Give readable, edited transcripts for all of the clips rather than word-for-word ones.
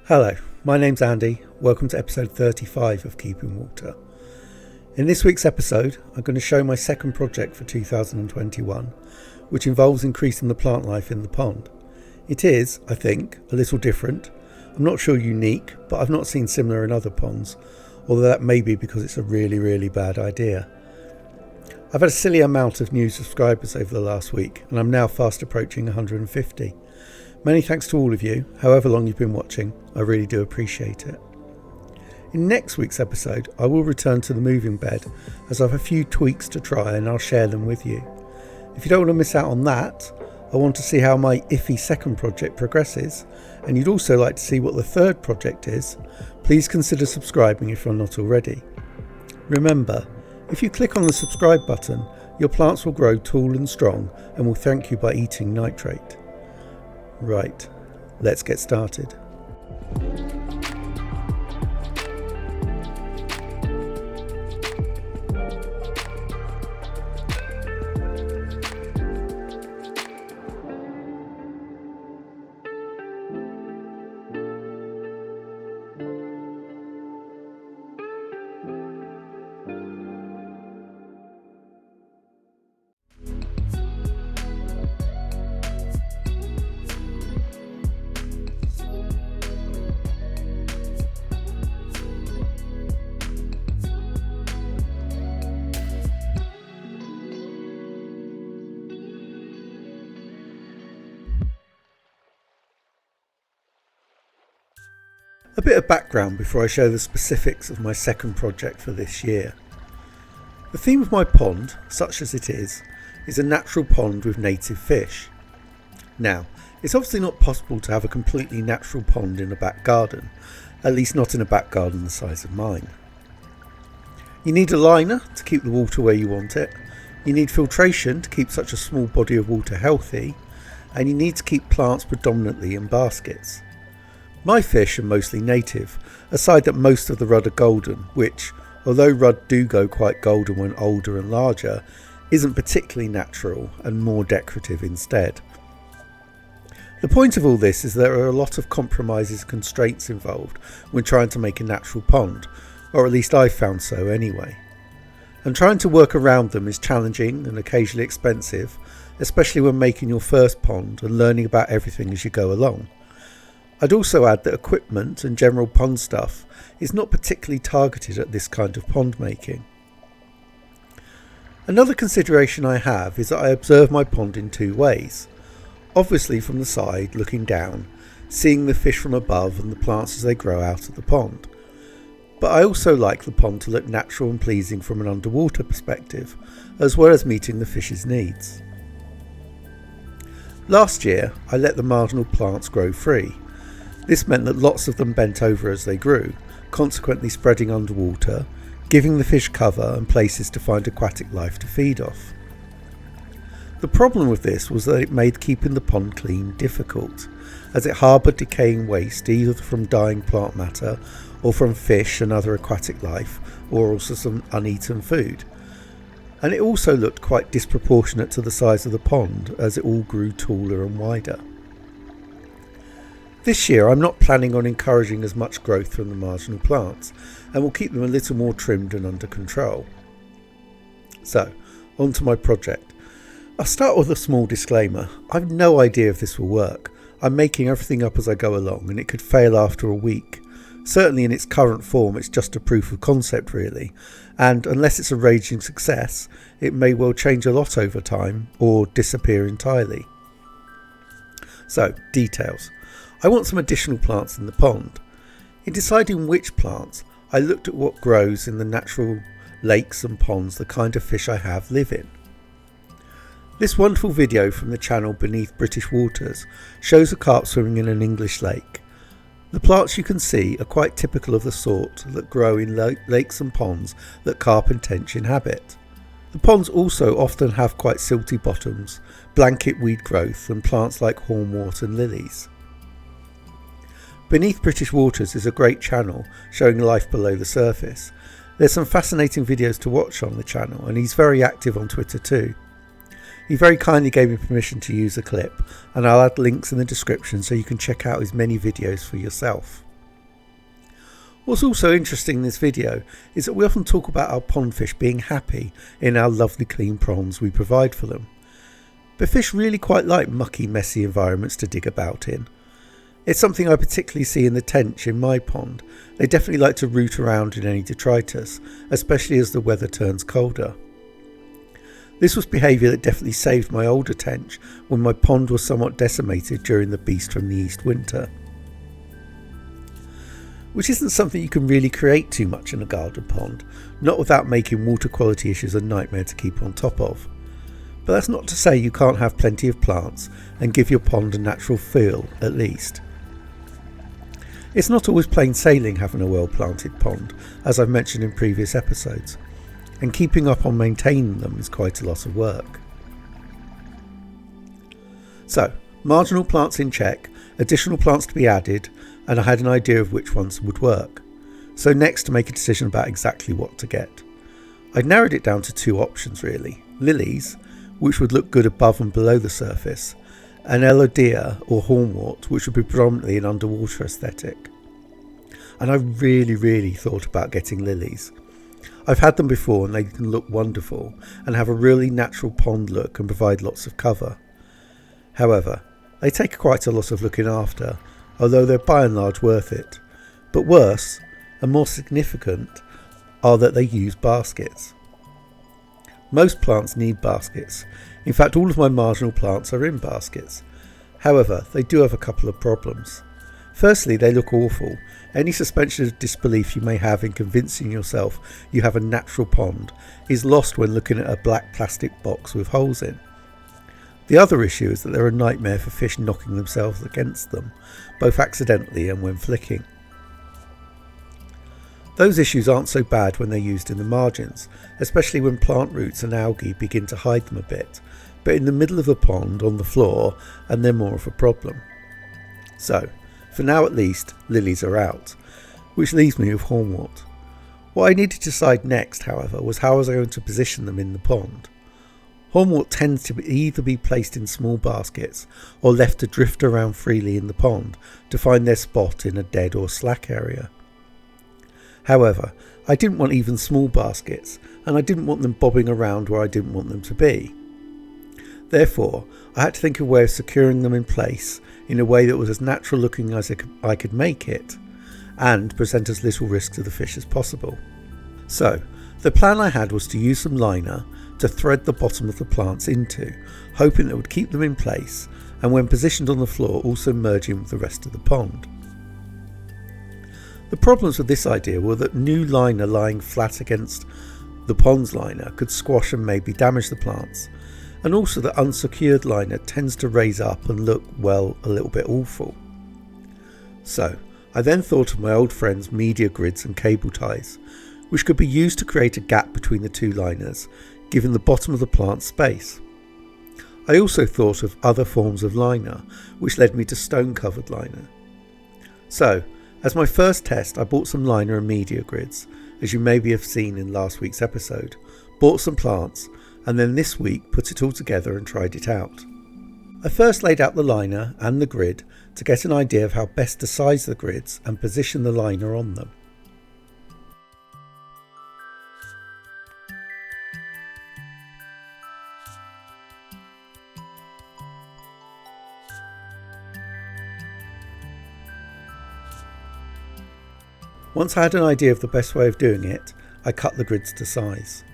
Hello, my name's Andy. Welcome to episode 35 of Keeping Water. In this week's episode, I'm going to show my second project for 2021, which involves increasing the plant life in the pond. It is, I think, a little different. I'm not sure unique, but I've not seen similar in other ponds, although that may be because it's a really bad idea. I've had a silly amount of new subscribers over the last week, and I'm now fast approaching 150. Many thanks to all of you, however long you've been watching, I really do appreciate it. In next week's episode, I will return to the moving bed, as I have a few tweaks to try and I'll share them with you. If you don't want to miss out on that, I want to see how my iffy second project progresses, and you'd also like to see what the third project is, please consider subscribing if you're not already. Remember, if you click on the subscribe button, your plants will grow tall and strong and will thank you by eating nitrate. Right, let's get started. A bit of background before I show the specifics of my second project for this year. The theme of my pond, such as it is a natural pond with native fish. Now, it's obviously not possible to have a completely natural pond in a back garden, at least not in a back garden the size of mine. You need a liner to keep the water where you want it, you need filtration to keep such a small body of water healthy, and you need to keep plants predominantly in baskets. My fish are mostly native, aside that most of the rudd are golden, which, although rudd do go quite golden when older and larger, isn't particularly natural and more decorative instead. The point of all this is there are a lot of compromises and constraints involved when trying to make a natural pond, or at least I've found so anyway. And trying to work around them is challenging and occasionally expensive, especially when making your first pond and learning about everything as you go along. I'd also add that equipment and general pond stuff is not particularly targeted at this kind of pond making. Another consideration I have is that I observe my pond in two ways. Obviously from the side, looking down, seeing the fish from above and the plants as they grow out of the pond. But I also like the pond to look natural and pleasing from an underwater perspective, as well as meeting the fish's needs. Last year, I let the marginal plants grow free. This meant that lots of them bent over as they grew, consequently spreading underwater, giving the fish cover and places to find aquatic life to feed off. The problem with this was that it made keeping the pond clean difficult, as it harboured decaying waste either from dying plant matter or from fish and other aquatic life, or also some uneaten food. And it also looked quite disproportionate to the size of the pond as it all grew taller and wider. This year I'm not planning on encouraging as much growth from the marginal plants, and will keep them a little more trimmed and under control. So, on to my project. I'll start with a small disclaimer. I've no idea if this will work. I'm making everything up as I go along, and it could fail after a week. Certainly in its current form it's just a proof of concept really, and unless it's a raging success, it may well change a lot over time, or disappear entirely. So, details. I want some additional plants in the pond. In deciding which plants, I looked at what grows in the natural lakes and ponds the kind of fish I have live in. This wonderful video from the channel Beneath British Waters shows a carp swimming in an English lake. The plants you can see are quite typical of the sort that grow in lakes and ponds that carp and tench inhabit. The ponds also often have quite silty bottoms, blanket weed growth and plants like hornwort and lilies. Beneath British Waters is a great channel showing life below the surface. There's some fascinating videos to watch on the channel, and he's very active on Twitter too. He very kindly gave me permission to use a clip, and I'll add links in the description so you can check out his many videos for yourself. What's also interesting in this video is that we often talk about our pond fish being happy in our lovely clean ponds we provide for them. But fish really quite like mucky, messy environments to dig about in. It's something I particularly see in the tench in my pond. They definitely like to root around in any detritus, especially as the weather turns colder. This was behaviour that definitely saved my older tench when my pond was somewhat decimated during the beast from the east winter. Which isn't something you can really create too much in a garden pond, not without making water quality issues a nightmare to keep on top of. But that's not to say you can't have plenty of plants and give your pond a natural feel at least. It's not always plain sailing having a well planted pond, as I've mentioned in previous episodes, and keeping up on maintaining them is quite a lot of work. So, marginal plants in check, additional plants to be added, and I had an idea of which ones would work. So next to make a decision about exactly what to get. I narrowed it down to two options really: lilies, which would look good above and below the surface, and elodea or hornwort, which would be predominantly an underwater aesthetic. And I really thought about getting lilies. I've had them before and they can look wonderful and have a really natural pond look and provide lots of cover. However, they take quite a lot of looking after, although they're by and large worth it. But worse, and more significant, are that they use baskets. Most plants need baskets. In fact, all of my marginal plants are in baskets. However, they do have a couple of problems. Firstly, they look awful. Any suspension of disbelief you may have in convincing yourself you have a natural pond is lost when looking at a black plastic box with holes in. The other issue is that they're a nightmare for fish knocking themselves against them, both accidentally and when flicking. Those issues aren't so bad when they're used in the margins, especially when plant roots and algae begin to hide them a bit, but in the middle of the pond, on the floor, and they're more of a problem. So, for now at least, lilies are out, which leaves me with hornwort. What I needed to decide next, however, was how I was going to position them in the pond. Hornwort tends to either be placed in small baskets or left to drift around freely in the pond to find their spot in a dead or slack area. However, I didn't want even small baskets, and I didn't want them bobbing around where I didn't want them to be. Therefore, I had to think of a way of securing them in place in a way that was as natural looking as I could make it, and present as little risk to the fish as possible. So, the plan I had was to use some liner to thread the bottom of the plants into, hoping that it would keep them in place, and when positioned on the floor also merge in with the rest of the pond. The problems with this idea were that new liner lying flat against the pond's liner could squash and maybe damage the plants, and also that unsecured liner tends to raise up and look, well, a little bit awful. So, I then thought of my old friends' media grids and cable ties, which could be used to create a gap between the two liners, giving the bottom of the plant space. I also thought of other forms of liner, which led me to stone-covered liner. So, as my first test, I bought some liner and media grids, as you maybe have seen in last week's episode, bought some plants, and then this week put it all together and tried it out. I first laid out the liner and the grid to get an idea of how best to size the grids and position the liner on them. Once I had an idea of the best way of doing it, I cut the grids to size.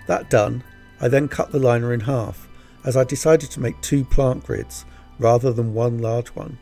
That done, I then cut the liner in half, as I decided to make 2 plant grids rather than one large one.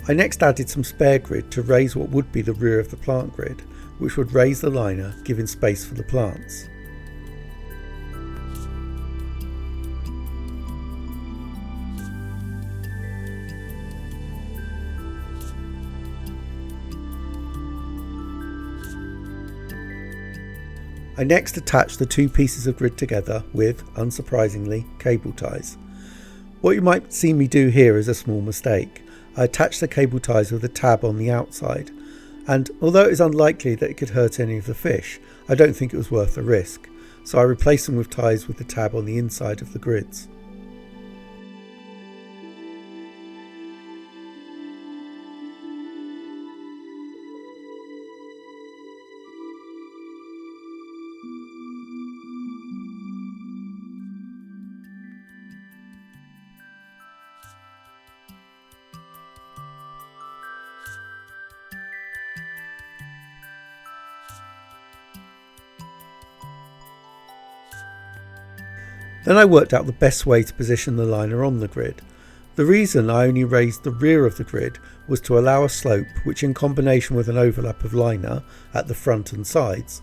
I next added some spare grid to raise what would be the rear of the plant grid, which would raise the liner, giving space for the plants. I next attached the two pieces of grid together with, unsurprisingly, cable ties. What you might see me do here is a small mistake. I attached the cable ties with a tab on the outside, and although it is unlikely that it could hurt any of the fish, I don't think it was worth the risk, so I replaced them with ties with the tab on the inside of the grids. Then I worked out the best way to position the liner on the grid. The reason I only raised the rear of the grid was to allow a slope which, in combination with an overlap of liner at the front and sides,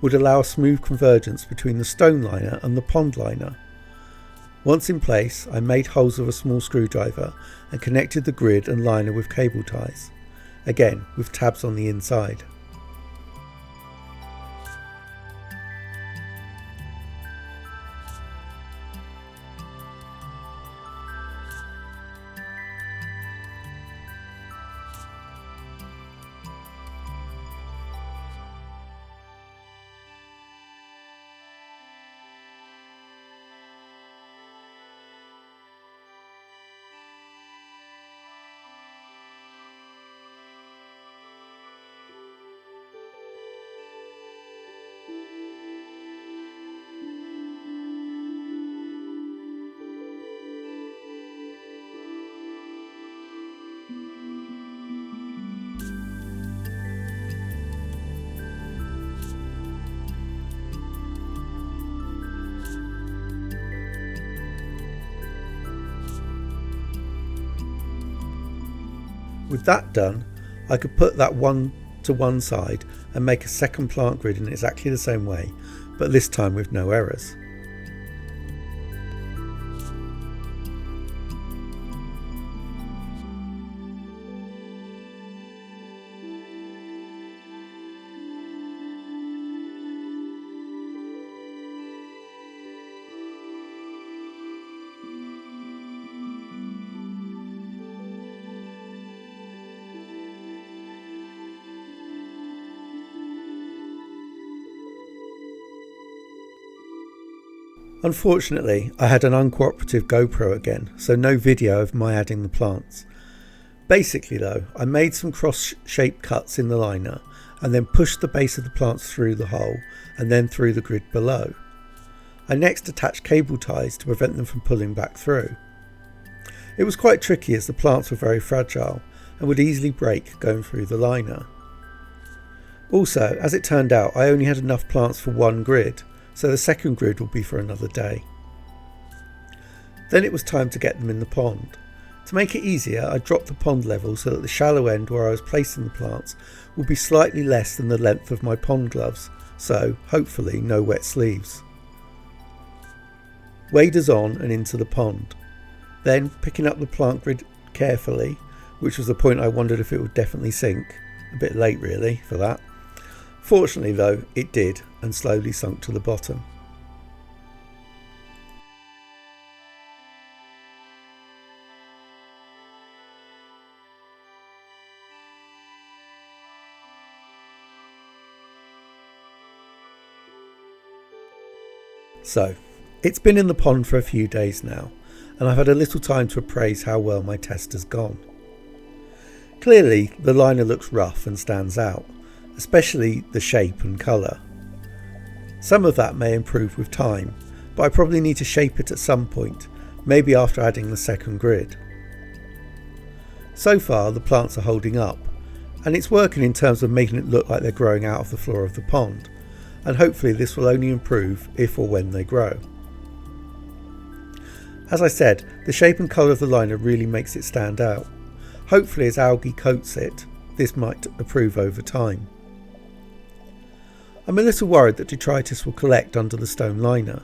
would allow a smooth convergence between the stone liner and the pond liner. Once in place, I made holes with a small screwdriver and connected the grid and liner with cable ties, again with tabs on the inside. With that done, I could put that one to one side and make a second plant grid in exactly the same way, but this time with no errors. Unfortunately, I had an uncooperative GoPro again, so no video of my adding the plants. Basically though, I made some cross-shaped cuts in the liner and then pushed the base of the plants through the hole and then through the grid below. I next attached cable ties to prevent them from pulling back through. It was quite tricky as the plants were very fragile and would easily break going through the liner. Also, as it turned out, I only had enough plants for one grid, so the second grid will be for another day. Then it was time to get them in the pond. To make it easier, I dropped the pond level so that the shallow end where I was placing the plants would be slightly less than the length of my pond gloves, so hopefully no wet sleeves. Waders on and into the pond. Then picking up the plant grid carefully, which was the point I wondered if it would definitely sink. A bit late really for that. Fortunately though, it did and slowly sunk to the bottom. So, it's been in the pond for a few days now, and I've had a little time to appraise how well my test has gone. Clearly, the liner looks rough and stands out, especially the shape and colour. Some of that may improve with time, but I probably need to shape it at some point, maybe after adding the second grid. So far the plants are holding up, and it's working in terms of making it look like they're growing out of the floor of the pond, and hopefully this will only improve if or when they grow. As I said, the shape and colour of the liner really makes it stand out. Hopefully as algae coats it, this might improve over time. I'm a little worried that detritus will collect under the stone liner.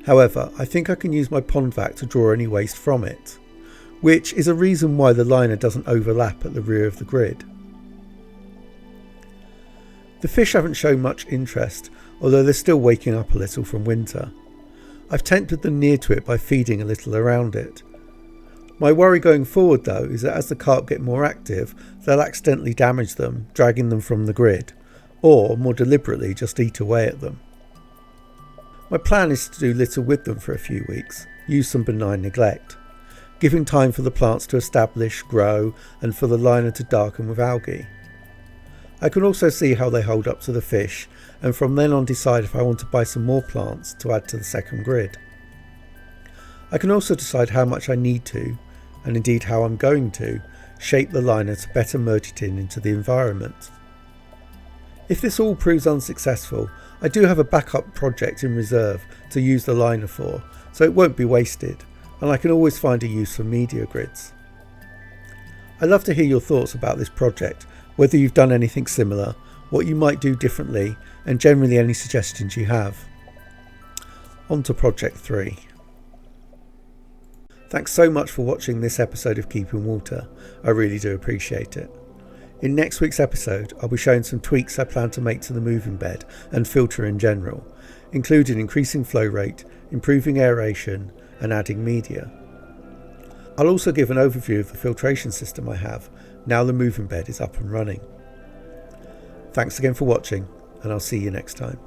However, I think I can use my pond vac to draw any waste from it, which is a reason why the liner doesn't overlap at the rear of the grid. The fish haven't shown much interest, although they're still waking up a little from winter. I've tempted them near to it by feeding a little around it. My worry going forward though is that as the carp get more active, they'll accidentally damage them, dragging them from the grid, or more deliberately just eat away at them. My plan is to do little with them for a few weeks, use some benign neglect, giving time for the plants to establish, grow, and for the liner to darken with algae. I can also see how they hold up to the fish, and from then on decide if I want to buy some more plants to add to the second grid. I can also decide how much I need to, and indeed how I'm going to, shape the liner to better merge it into the environment. If this all proves unsuccessful, I do have a backup project in reserve to use the liner for, so it won't be wasted, and I can always find a use for media grids. I'd love to hear your thoughts about this project, whether you've done anything similar, what you might do differently, and generally any suggestions you have. On to Project 3. Thanks so much for watching this episode of Keeping Water, I really do appreciate it. In next week's episode, I'll be showing some tweaks I plan to make to the moving bed and filter in general, including increasing flow rate, improving aeration, and adding media. I'll also give an overview of the filtration system I have, now the moving bed is up and running. Thanks again for watching, and I'll see you next time.